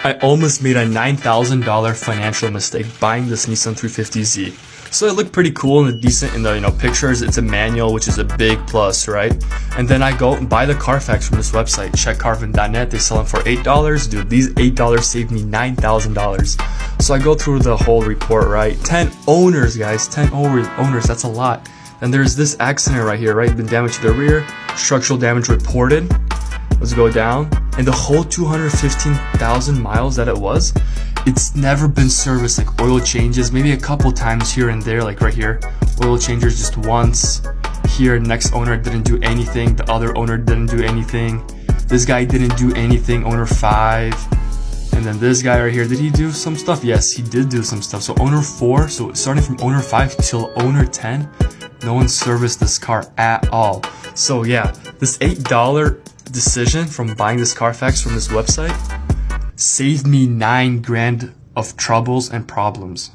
I almost made a $9,000 financial mistake buying this Nissan 350Z. So it looked pretty cool and decent in the pictures. It's a manual, which is a big plus, right? And then I go and buy the Carfax from this website, checkcarvin.net. They sell them for $8. Dude, these $8 saved me $9,000. So I go through the whole report, right? 10 owners, guys, 10 owners, that's a lot. And there's this accident right here, right? Been damage to the rear, structural damage reported. Let's go down. And the whole 215,000 miles that it was, it's never been serviced, like oil changes, maybe a couple times here and there, like right here. Oil changes just once. Here, next owner didn't do anything. The other owner didn't do anything. This guy didn't do anything, owner 5. And then this guy right here, did he do some stuff? Yes, he did do some stuff. So owner 4, so starting from owner 5 till owner 10, no one serviced this car at all. So yeah, this $8 decision from buying this Carfax from this website saved me $9 grand of troubles and problems.